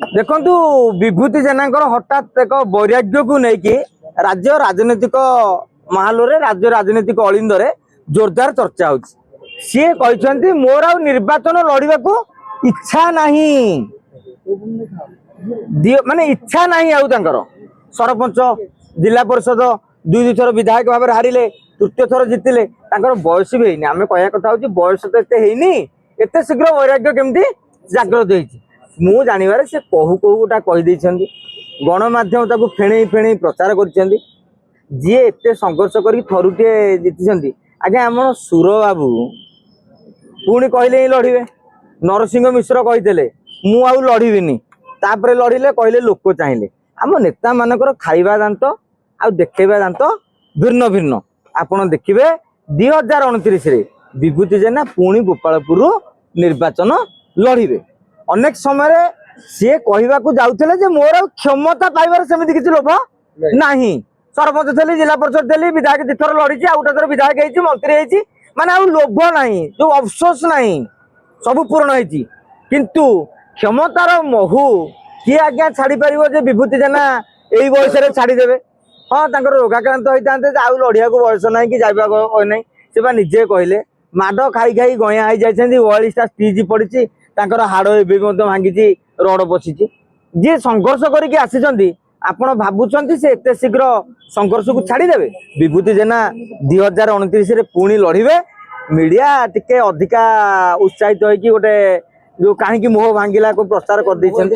देखु विभूति जेना हठात एक वैराग्य को लेकिन राज्य राजनीतिक माहौल राज्य राजनीतिक अलिंदे जोरदार चर्चा हो सी कहते मोर आ निर्वाचन लड़वा को इच्छा नहीं माने इच्छा नहीं आउर सरपंच जिला परिषद दुई थर विधायक भाव हारिले तृतीय थर जितिले बयस भी है आम कह कथा हूँ बयस तो एत शीघ्र वैराग्य केमती जागृत होती मु जानवर से कहू कहू गोटा कहीदे गणमाध्यम ताको फेणई फेणई प्रचार कर जी एत संघर्ष कर थरुटे जीति आज्ञा आम सुर बाबू पुणी कहले ही लड़े नरसिंह मिश्र कही मु लड़बी तापर लड़िले कहले लोक चाहिए आम नेता मानकर खाइबा दांत आ देखा दांत भिन्न भिन्न आपड़ देखिए 2029 विभूति जेना पुणी गोपालपुर निर्वाचन लड़े अनेक समय सी कहवाक जाऊे मोर क्षमता पाइबार सेमती किसी लोभ नहीं सरपंच थी जिला परिषद थी विधायक दिथर लड़ी आ गोटे थर विधायक मंत्री होती माने आ लोभ नहीं जो अफसोस नहीं सब पूर्ण होती किंतु क्षमतार महू किए आज्ञा छाड़ी पार विभूति जेना यही बयस छाड़देवे हाँ रोगाक्रांत होता आउ लड़िया बयस ना कि जाइबा ना से निजे कहले माड खाई खाई गया हो जाती 42टा स्टिच पड़ी हाड़ एवं भांगी रड पशि जी संघर्ष करके आसी आपण भावुं से एत शीघ्र संघर्ष को छाड़देवे विभूति जेना 2029 पुणी लड़े मीडिया टिके अधिका उत्साहित होगी गोटे जो कहीं मोह भांगिला को प्रचार कर